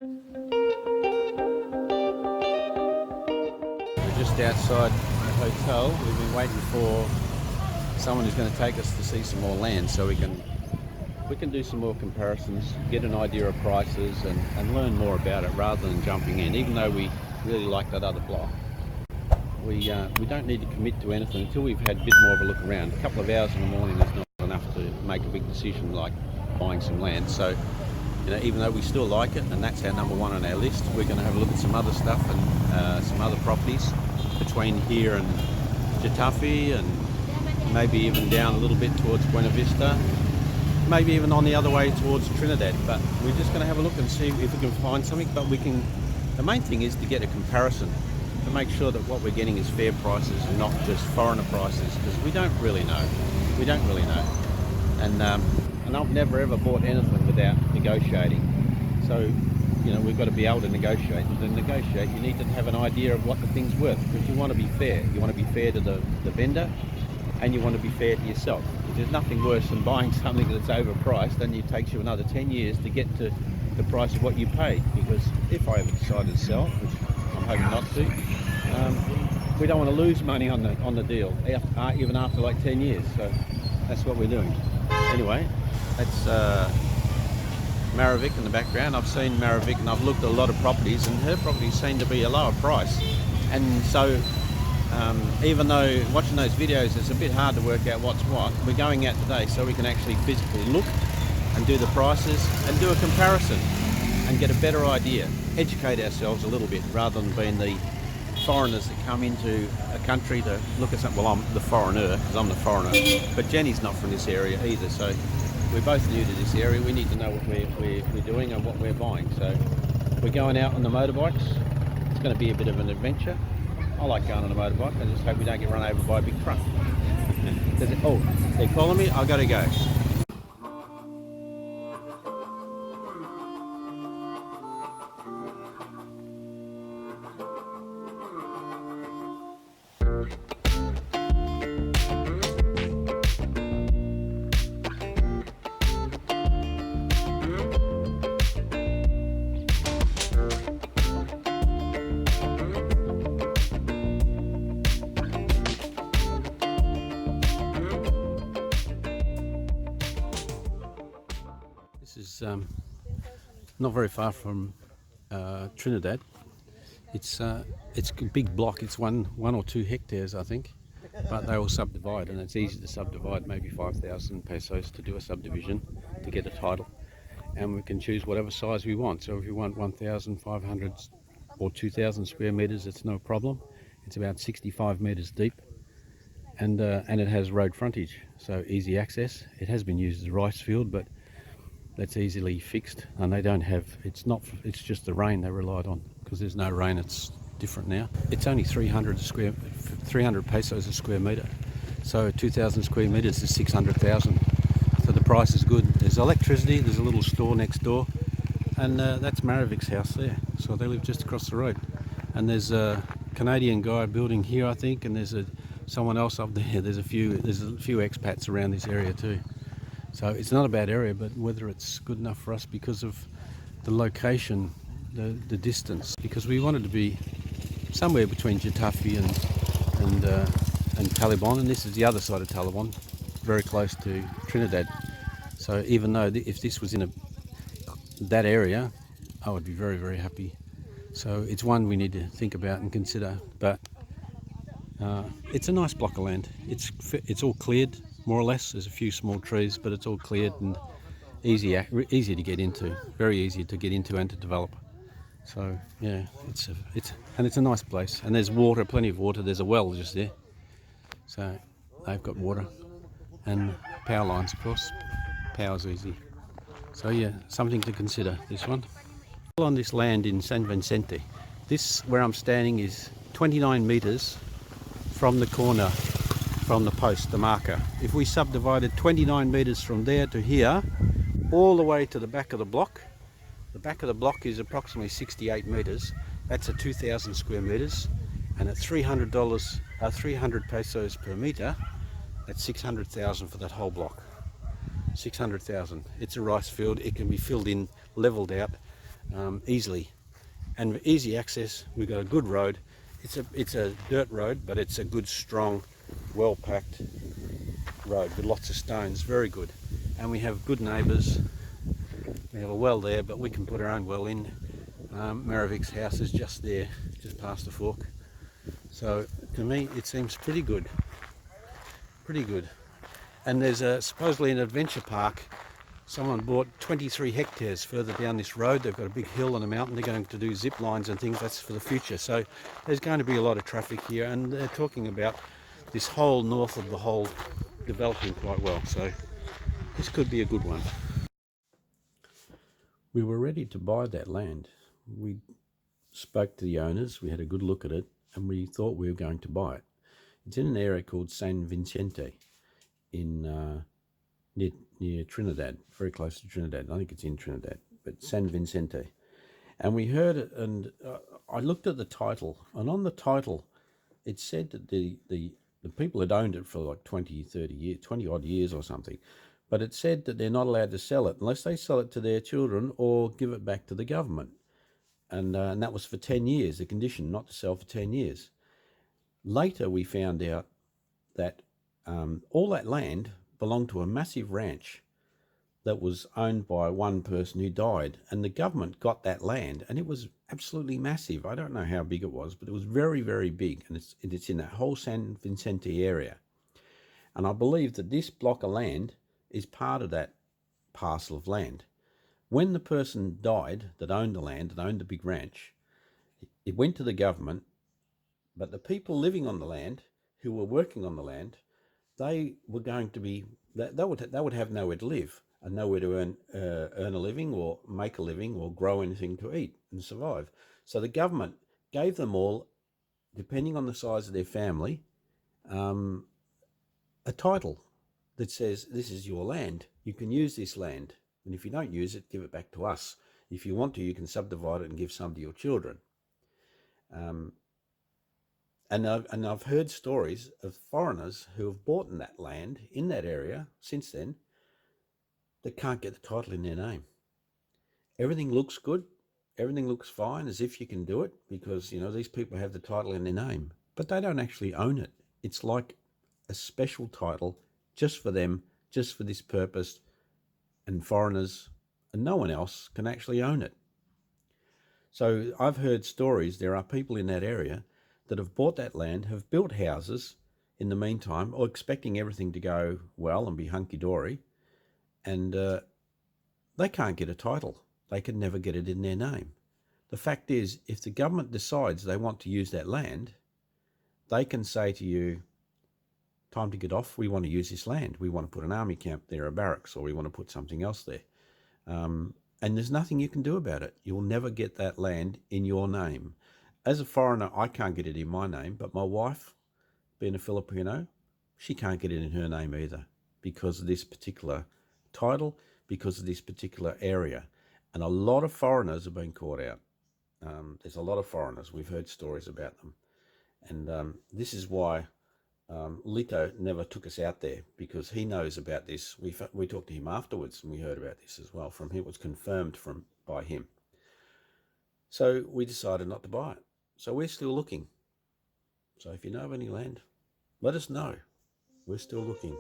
We're just outside the hotel. We've been waiting for someone who's going to take us to see some more land so we can do some more comparisons, get an idea of prices and learn more about it rather than jumping in. Even though we really like that other block, we don't need to commit to anything until we've had a bit more of a look around. A couple of hours in the morning is not enough to make a big decision like buying some land. So, even though we still like it and that's our number one on our list, we're going to have a look at some other stuff and some other properties between here and Getafe, and maybe even down a little bit towards Buena Vista, maybe even on the other way towards Trinidad. But we're just going to have a look and see if we can find something. But the main thing is to get a comparison, to make sure that what we're getting is fair prices and not just foreigner prices, because we don't really know. And I've never ever bought anything without negotiating. So, we've got to be able to negotiate. And to negotiate, you need to have an idea of what the thing's worth, because you want to be fair. You want to be fair to the vendor, and you want to be fair to yourself. There's nothing worse than buying something that's overpriced and it takes you another 10 years to get to the price of what you paid. Because if I ever decided to sell, which I'm hoping not to, we don't want to lose money on the deal, even after like 10 years. So that's what we're doing. Anyway, that's Maravik in the background. I've seen Maravik and I've looked at a lot of properties, and her properties seem to be a lower price. And so even though watching those videos it's a bit hard to work out what's what, we're going out today so we can actually physically look and do the prices and do a comparison and get a better idea, educate ourselves a little bit rather than being the foreigners that come into a country to look at something. Well, I'm the foreigner because I'm the foreigner, but Jenny's not from this area either, so we're both new to this area. We need to know what we're doing and what we're buying. So we're going out on the motorbikes. It's going to be a bit of an adventure. I like going on a motorbike. I just hope we don't get run over by a big truck. Oh, they're calling me. I've got to go. This is not very far from Trinidad. It's a big block. It's one or 2 hectares, I think, but they all subdivide, and it's easy to subdivide. Maybe 5,000 pesos to do a subdivision to get a title, and we can choose whatever size we want. So if you want 1,500 or 2,000 square meters, it's no problem. It's about 65 meters deep, and it has road frontage, so easy access. It has been used as a rice field, but that's easily fixed, and they don't have, it's just the rain they relied on, because there's no rain. It's different now. It's only 300 pesos a square meter, so 2,000 square meters is 600,000. So the price is good. There's electricity, there's a little store next door, and that's Maravik's house there. So they live just across the road, and there's a Canadian guy building here, I think, and there's someone else up there. There's a few expats around this area too. So it's not a bad area, but whether it's good enough for us because of the location, the distance, because we wanted to be somewhere between Getafe and Talibon, and this is the other side of Talibon, very close to Trinidad. So even though if this was in that area, I would be very, very happy. So it's one we need to think about and consider, but it's a nice block of land. It's all cleared, more or less. There's a few small trees, but it's all cleared and easy to get into. Very easy to get into and to develop. So yeah, it's a nice place. And there's water, plenty of water. There's a well just there, so they've got water and power lines, of course. Power's easy. So yeah, something to consider. This one. On this land in San Vincente, this where I'm standing is 29 meters from the corner, from the post, the marker. If we subdivided 29 meters from there to here, all the way to the back of the block is approximately 68 meters. That's 2,000 square meters, and at $300 300 pesos per meter, that's 600,000 for that whole block. 600,000. It's a rice field. It can be filled in, leveled out, easily, and easy access. We've got a good road. It's a dirt road, but it's a good, strong, well packed road with lots of stones. Very good. And we have good neighbours. We have a well there, but we can put our own well in. Marivik's house is just there, just past the fork. So to me it seems pretty good. Pretty good. And there's supposedly an adventure park. Someone bought 23 hectares further down this road. They've got a big hill and a mountain. They're going to do zip lines and things. That's for the future. So there's going to be a lot of traffic here, and they're talking about this whole north of Bohol developing quite well. So this could be a good one. We were ready to buy that land. We spoke to the owners. We had a good look at it, and we thought we were going to buy it. It's in an area called San Vincente in near Trinidad, very close to Trinidad. I think it's in Trinidad, but San Vincente. And we heard it, and I looked at the title, and on the title, it said that the people had owned it for like 20, 30 years, 20 odd years or something. But it said that they're not allowed to sell it unless they sell it to their children or give it back to the government. And that was for 10 years, the condition, not to sell for 10 years. Later, we found out that all that land belonged to a massive ranch that was owned by one person who died, and the government got that land, and it was absolutely massive. I don't know how big it was, but it was very, very big, and it's in that whole San Vicente area. And I believe that this block of land is part of that parcel of land. When the person died that owned the land, that owned the big ranch, it went to the government, but the people living on the land, who were working on the land, they were going to be, they would have nowhere to live and nowhere to earn a living or make a living or grow anything to eat and survive. So the government gave them all, depending on the size of their family, a title that says, this is your land. You can use this land. And if you don't use it, give it back to us. If you want to, you can subdivide it and give some to your children. And I've heard stories of foreigners who have bought that land in that area since then that can't get the title in their name. Everything looks good. Everything looks fine, as if you can do it, because, you know, these people have the title in their name, but they don't actually own it. It's like a special title just for them, just for this purpose, and foreigners and no one else can actually own it. So I've heard stories, there are people in that area that have bought that land, have built houses in the meantime, or expecting everything to go well and be hunky-dory, and they can't get a title. They can never get it in their name. The fact is, if the government decides they want to use that land, they can say to you, time to get off, we want to use this land. We want to put an army camp there, a barracks, or we want to put something else there. And there's nothing you can do about it. You'll never get that land in your name. As a foreigner, I can't get it in my name, but my wife, being a Filipino, she can't get it in her name either because of this particular title, because of this particular area. And a lot of foreigners have been caught out. There's a lot of foreigners. We've heard stories about them. And this is why Lito never took us out there, because he knows about this. We talked to him afterwards and we heard about this as well from him. It was confirmed by him. So we decided not to buy it. So we're still looking. So if you know of any land, let us know. We're still looking.